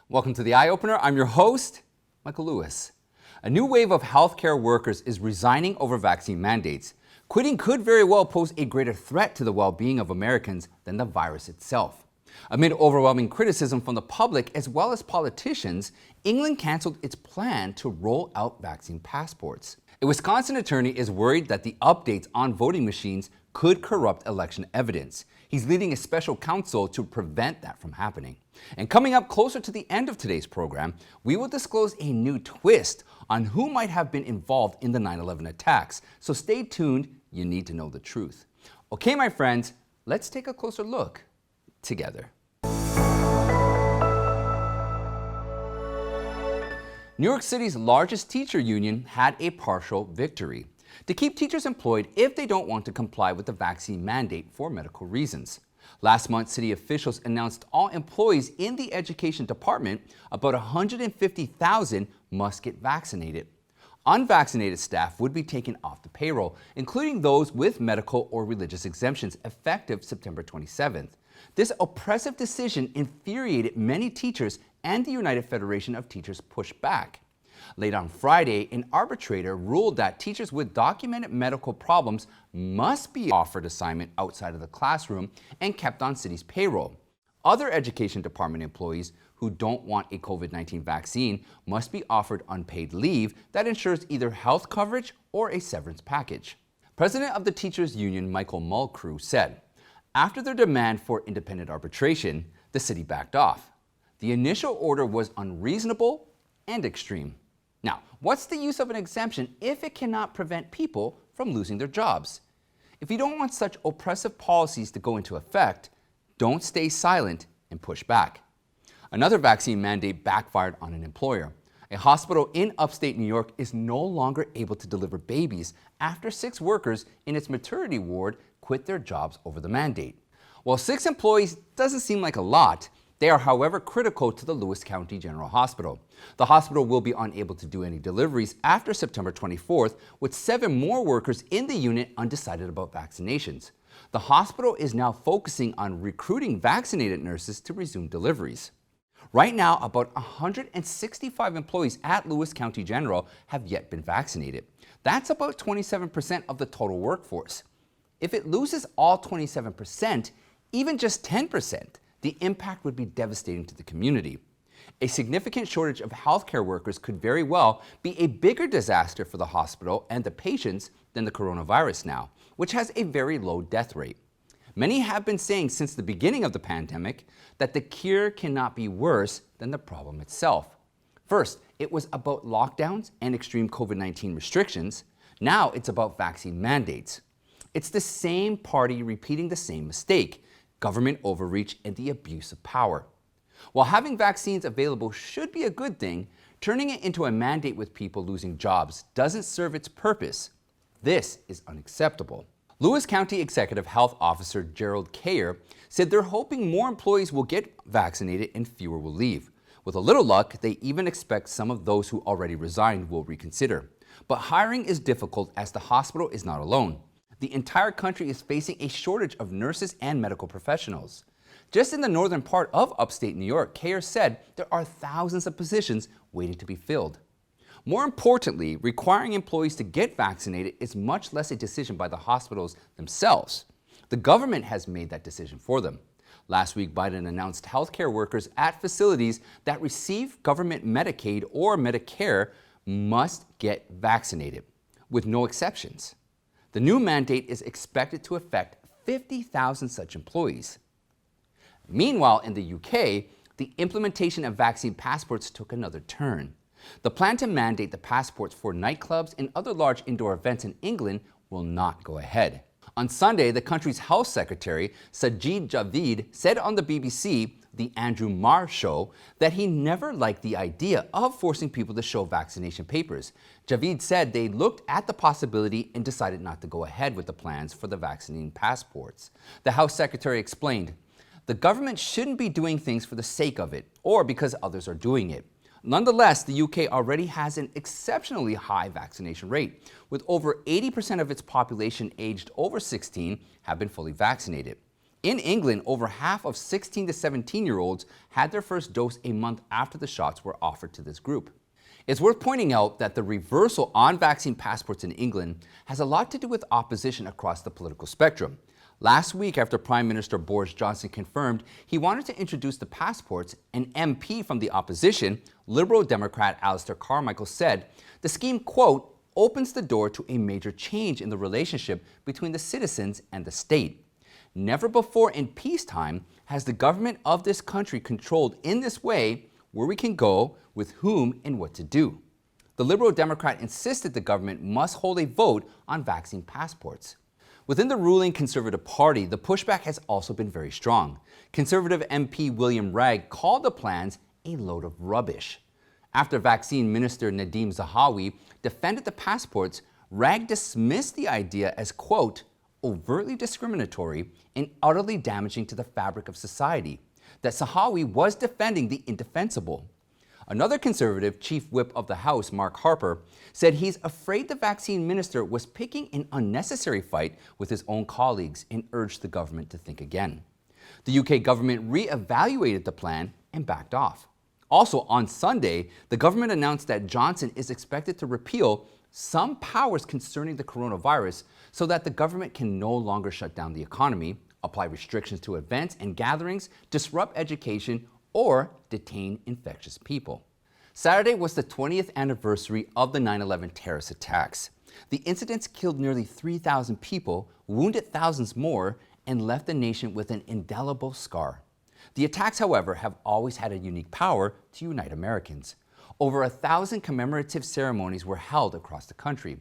Welcome to the Eye Opener. I'm your host, Michael Lewis. A new wave of healthcare workers is resigning over vaccine mandates. Quitting could very well pose a greater threat to the well-being of Americans than the virus itself. Amid overwhelming criticism from the public as well as politicians, England canceled its plan to roll out vaccine passports. A Wisconsin attorney is worried that the updates on voting machines could corrupt election evidence. He's leading a special counsel to prevent that from happening. And coming up closer to the end of today's program, we will disclose a new twist on who might have been involved in the 9/11 attacks. So stay tuned, you need to know the truth. Okay, my friends, let's take a closer look together. New York City's largest teacher union had a partial victory to keep teachers employed if they don't want to comply with the vaccine mandate for medical reasons. Last month, city officials announced all employees in the education department, about 150,000, must get vaccinated. Unvaccinated staff would be taken off the payroll, including those with medical or religious exemptions, effective September 27th. This oppressive decision infuriated many teachers, and the United Federation of Teachers pushed back. Late on Friday, an arbitrator ruled that teachers with documented medical problems must be offered assignment outside of the classroom and kept on city's payroll. Other education department employees who don't want a COVID-19 vaccine must be offered unpaid leave that ensures either health coverage or a severance package. President of the Teachers Union, Michael Mulcrew, said, after their demand for independent arbitration, the city backed off. The initial order was unreasonable and extreme. Now, what's the use of an exemption if it cannot prevent people from losing their jobs? If you don't want such oppressive policies to go into effect, don't stay silent and push back. Another vaccine mandate backfired on an employer. A hospital in upstate New York is no longer able to deliver babies after 6 workers in its maternity ward quit their jobs over the mandate. While 6 employees doesn't seem like a lot, they are, however, critical to the Lewis County General Hospital. The hospital will be unable to do any deliveries after September 24th, with 7 more workers in the unit undecided about vaccinations. The hospital is now focusing on recruiting vaccinated nurses to resume deliveries. Right now, about 165 employees at Lewis County General have yet been vaccinated. That's about 27% of the total workforce. If it loses all 27%, even just 10%, the impact would be devastating to the community. A significant shortage of healthcare workers could very well be a bigger disaster for the hospital and the patients than the coronavirus now, which has a very low death rate. Many have been saying since the beginning of the pandemic that the cure cannot be worse than the problem itself. First, it was about lockdowns and extreme COVID-19 restrictions. Now it's about vaccine mandates. It's the same party repeating the same mistake: government overreach and the abuse of power. While having vaccines available should be a good thing, turning it into a mandate with people losing jobs doesn't serve its purpose. This is unacceptable. Lewis County Executive Health Officer Gerald Kayer said they're hoping more employees will get vaccinated and fewer will leave. With a little luck, they even expect some of those who already resigned will reconsider. But hiring is difficult as the hospital is not alone. The entire country is facing a shortage of nurses and medical professionals. Just in the northern part of upstate New York, Kayer said there are thousands of positions waiting to be filled. More importantly, requiring employees to get vaccinated is much less a decision by the hospitals themselves. The government has made that decision for them. Last week, Biden announced healthcare workers at facilities that receive government Medicaid or Medicare must get vaccinated, with no exceptions. The new mandate is expected to affect 50,000 such employees. Meanwhile, in the UK, the implementation of vaccine passports took another turn. The plan to mandate the passports for nightclubs and other large indoor events in England will not go ahead. On Sunday, the country's health secretary, Sajid Javid, said on the BBC, The Andrew Marr Show, that he never liked the idea of forcing people to show vaccination papers. Javid said they looked at the possibility and decided not to go ahead with the plans for the vaccine passports. The health secretary explained, the government shouldn't be doing things for the sake of it or because others are doing it. Nonetheless, the UK already has an exceptionally high vaccination rate, with over 80% of its population aged over 16 have been fully vaccinated. In England, over half of 16 to 17-year-olds had their first dose a month after the shots were offered to this group. It's worth pointing out that the reversal on vaccine passports in England has a lot to do with opposition across the political spectrum. Last week, after Prime Minister Boris Johnson confirmed he wanted to introduce the passports, an MP from the opposition, Liberal Democrat Alistair Carmichael, said the scheme, quote, opens the door to a major change in the relationship between the citizens and the state. Never before in peacetime has the government of this country controlled in this way where we can go, with whom, and what to do. The Liberal Democrat insisted the government must hold a vote on vaccine passports. Within the ruling Conservative Party, the pushback has also been very strong. Conservative MP William Ragg called the plans a load of rubbish. After Vaccine Minister Nadhim Zahawi defended the passports, Ragg dismissed the idea as, quote, overtly discriminatory and utterly damaging to the fabric of society, that Zahawi was defending the indefensible. Another Conservative, Chief Whip of the House, Mark Harper, said he's afraid the vaccine minister was picking an unnecessary fight with his own colleagues and urged the government to think again. The UK government re-evaluated the plan and backed off. Also, on Sunday, the government announced that Johnson is expected to repeal some powers concerning the coronavirus so that the government can no longer shut down the economy, apply restrictions to events and gatherings, disrupt education, or detain infectious people. Saturday was the 20th anniversary of the 9/11 terrorist attacks. The incidents killed nearly 3,000 people, wounded thousands more, and left the nation with an indelible scar. The attacks, however, have always had a unique power to unite Americans. Over 1,000 commemorative ceremonies were held across the country.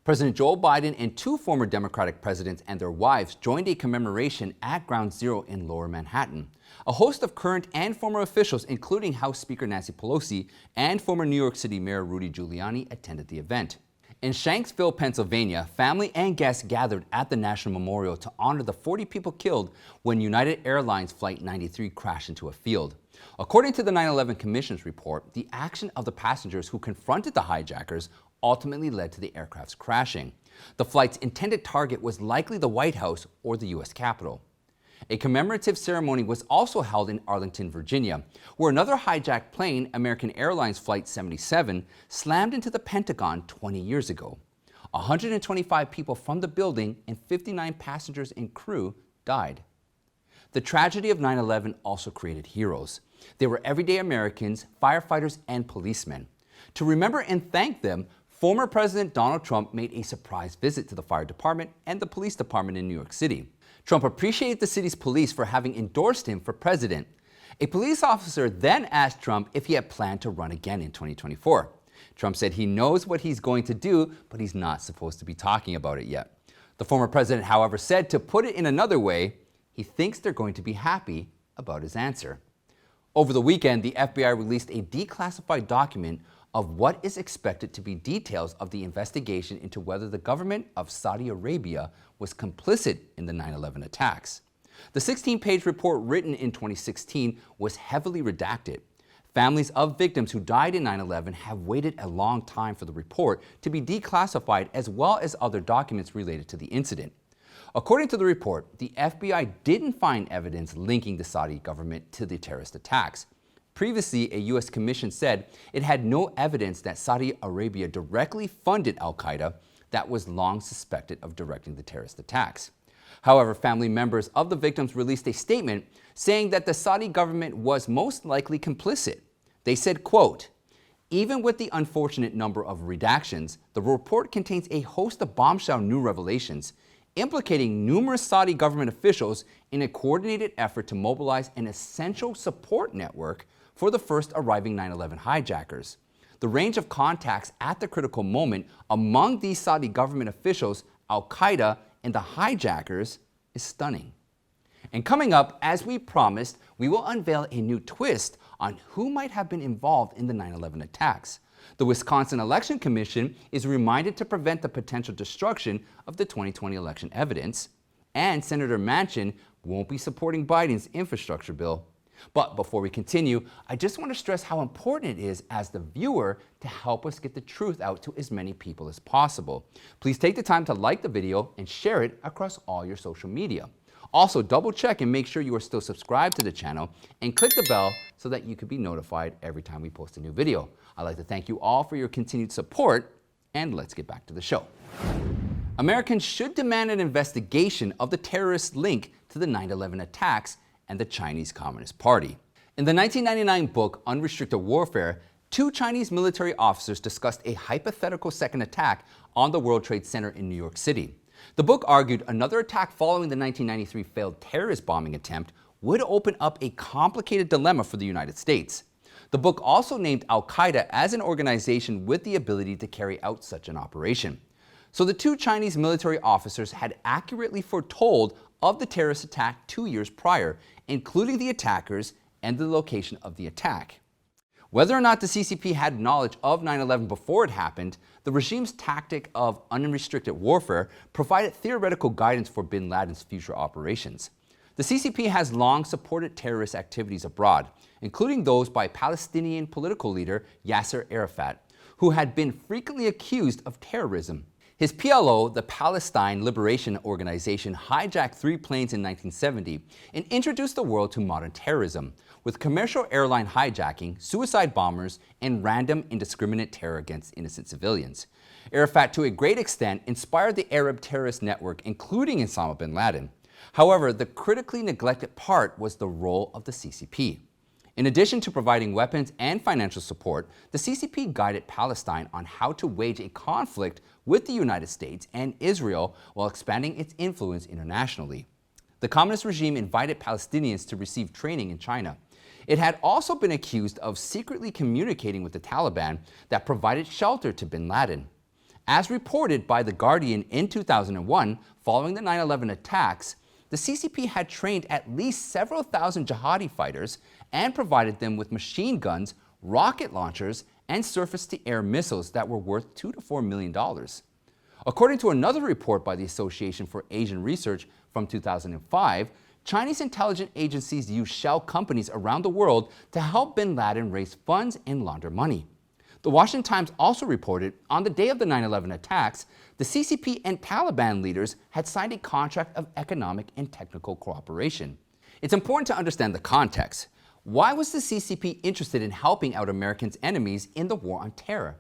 President Joe Biden and two former Democratic presidents and their wives joined a commemoration at Ground Zero in Lower Manhattan. A host of current and former officials, including House Speaker Nancy Pelosi and former New York City Mayor Rudy Giuliani, attended the event. In Shanksville, Pennsylvania, family and guests gathered at the National Memorial to honor the 40 people killed when United Airlines Flight 93 crashed into a field. According to the 9/11 Commission's report, the action of the passengers who confronted the hijackers ultimately led to the aircraft's crashing. The flight's intended target was likely the White House or the U.S. Capitol. A commemorative ceremony was also held in Arlington, Virginia, where another hijacked plane, American Airlines Flight 77, slammed into the Pentagon 20 years ago. 125 people from the building and 59 passengers and crew died. The tragedy of 9/11 also created heroes. They were everyday Americans, firefighters, and policemen. To remember and thank them, former President Donald Trump made a surprise visit to the fire department and the police department in New York City. Trump appreciated the city's police for having endorsed him for president. A police officer then asked Trump if he had planned to run again in 2024. Trump said he knows what he's going to do, but he's not supposed to be talking about it yet. The former president, however, said, to put it in another way, he thinks they're going to be happy about his answer. Over the weekend, the FBI released a declassified document of what is expected to be details of the investigation into whether the government of Saudi Arabia was complicit in the 9/11 attacks. The 16-page report, written in 2016, was heavily redacted. Families of victims who died in 9/11 have waited a long time for the report to be declassified, as well as other documents related to the incident. According to the report, the FBI didn't find evidence linking the Saudi government to the terrorist attacks. Previously, a U.S. commission said it had no evidence that Saudi Arabia directly funded Al-Qaeda, that was long suspected of directing the terrorist attacks. However, family members of the victims released a statement saying that the Saudi government was most likely complicit. They said, quote, even with the unfortunate number of redactions, the report contains a host of bombshell new revelations, implicating numerous Saudi government officials in a coordinated effort to mobilize an essential support network for the first arriving 9/11 hijackers. The range of contacts at the critical moment among these Saudi government officials, Al-Qaeda, and the hijackers is stunning. And coming up, as we promised, we will unveil a new twist on who might have been involved in the 9/11 attacks. The Wisconsin Election Commission is reminded to prevent the potential destruction of the 2020 election evidence, and Senator Manchin won't be supporting Biden's infrastructure bill. But before we continue, I just want to stress how important it is as the viewer to help us get the truth out to as many people as possible. Please take the time to like the video and share it across all your social media. Also, double check and make sure you are still subscribed to the channel and click the bell so that you can be notified every time we post a new video. I'd like to thank you all for your continued support, and let's get back to the show. Americans should demand an investigation of the terrorist link to the 9/11 attacks and the Chinese Communist Party. In the 1999 book, Unrestricted Warfare, two Chinese military officers discussed a hypothetical second attack on the World Trade Center in New York City. The book argued another attack following the 1993 failed terrorist bombing attempt would open up a complicated dilemma for the United States. The book also named Al-Qaeda as an organization with the ability to carry out such an operation. So the two Chinese military officers had accurately foretold of the terrorist attack 2 years prior, including the attackers and the location of the attack. Whether or not the CCP had knowledge of 9/11 before it happened, the regime's tactic of unrestricted warfare provided theoretical guidance for bin Laden's future operations. The CCP has long supported terrorist activities abroad, including those by Palestinian political leader Yasser Arafat, who had been frequently accused of terrorism. His PLO, the Palestine Liberation Organization, hijacked 3 planes in 1970 and introduced the world to modern terrorism, with commercial airline hijacking, suicide bombers, and random indiscriminate terror against innocent civilians. Arafat, to a great extent, inspired the Arab terrorist network, including Osama bin Laden. However, the critically neglected part was the role of the CCP. In addition to providing weapons and financial support, the CCP guided Palestine on how to wage a conflict with the United States and Israel while expanding its influence internationally. The communist regime invited Palestinians to receive training in China. It had also been accused of secretly communicating with the Taliban that provided shelter to bin Laden. As reported by The Guardian in 2001, following the 9/11 attacks, the CCP had trained at least several thousand jihadi fighters and provided them with machine guns, rocket launchers, and surface-to-air missiles that were worth $2 to $4 million. According to another report by the Association for Asian Research from 2005, Chinese intelligence agencies used shell companies around the world to help bin Laden raise funds and launder money. The Washington Times also reported on the day of the 9/11 attacks, the CCP and Taliban leaders had signed a contract of economic and technical cooperation. It's important to understand the context. Why was the CCP interested in helping out Americans' enemies in the war on terror?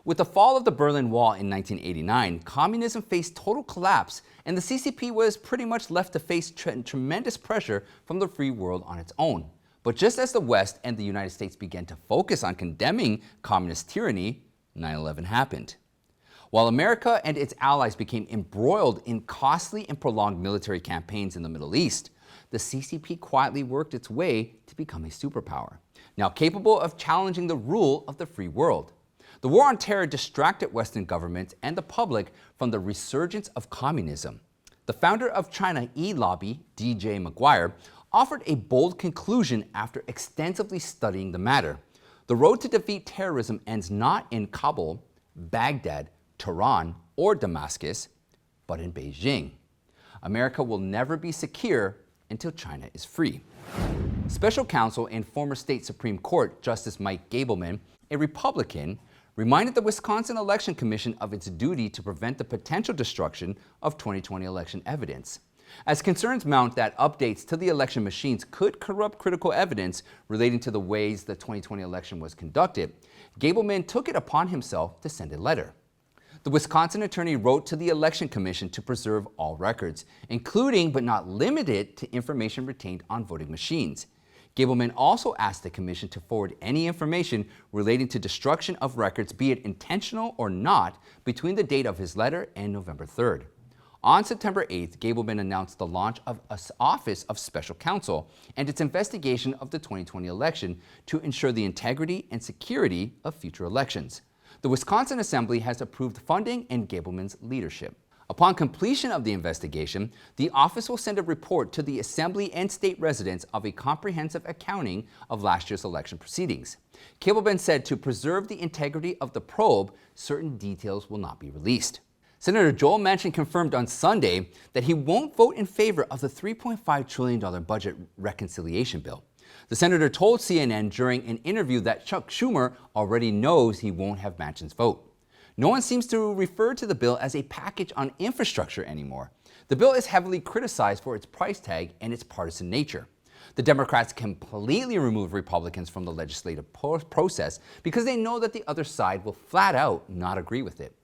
With the fall of the Berlin Wall in 1989, communism faced total collapse, and the CCP was pretty much left to face tremendous pressure from the free world on its own. But just as the West and the United States began to focus on condemning communist tyranny, 9/11 happened. While America and its allies became embroiled in costly and prolonged military campaigns in the Middle East, the CCP quietly worked its way to become a superpower, now capable of challenging the rule of the free world. The war on terror distracted Western governments and the public from the resurgence of communism. The founder of China E-Lobby, D.J. McGuire, offered a bold conclusion after extensively studying the matter. The road to defeat terrorism ends not in Kabul, Baghdad, Tehran, or Damascus, but in Beijing. America will never be secure until China is free. Special counsel and former state Supreme Court Justice Mike Gableman, a Republican, reminded the Wisconsin Election Commission of its duty to prevent the potential destruction of 2020 election evidence. As concerns mount that updates to the election machines could corrupt critical evidence relating to the ways the 2020 election was conducted, Gableman took it upon himself to send a letter. The Wisconsin attorney wrote to the Election Commission to preserve all records, including but not limited to information retained on voting machines. Gableman also asked the commission to forward any information relating to destruction of records, be it intentional or not, between the date of his letter and November 3rd. On September 8th, Gableman announced the launch of an Office of Special Counsel and its investigation of the 2020 election to ensure the integrity and security of future elections. The Wisconsin Assembly has approved funding and Gableman's leadership. Upon completion of the investigation, the office will send a report to the Assembly and state residents of a comprehensive accounting of last year's election proceedings. Gableman said to preserve the integrity of the probe, certain details will not be released. Senator Joel Manchin confirmed on Sunday that he won't vote in favor of the $3.5 trillion budget reconciliation bill. The senator told CNN during an interview that Chuck Schumer already knows he won't have Manchin's vote. No one seems to refer to the bill as a package on infrastructure anymore. The bill is heavily criticized for its price tag and its partisan nature. The Democrats completely remove Republicans from the legislative process because they know that the other side will flat out not agree with it.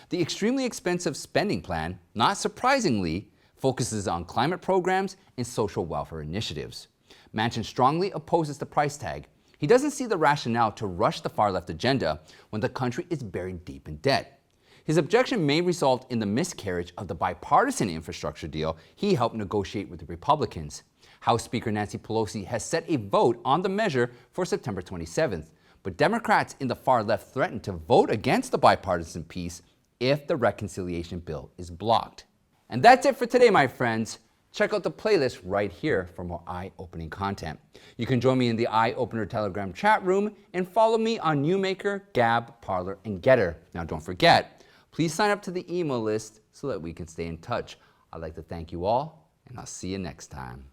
The extremely expensive spending plan, not surprisingly, focuses on climate programs and social welfare initiatives. Manchin strongly opposes the price tag. He doesn't see the rationale to rush the far-left agenda when the country is buried deep in debt. His objection may result in the miscarriage of the bipartisan infrastructure deal he helped negotiate with the Republicans. House Speaker Nancy Pelosi has set a vote on the measure for September 27th, but Democrats in the far left threaten to vote against the bipartisan piece if the reconciliation bill is blocked. And that's it for today, my friends. Check out the playlist right here for more eye-opening content. You can join me in the Eye Opener Telegram chat room and follow me on Newmaker, Gab, Parler, and Getter. Now don't forget, please sign up to the email list so that we can stay in touch. I'd like to thank you all, and I'll see you next time.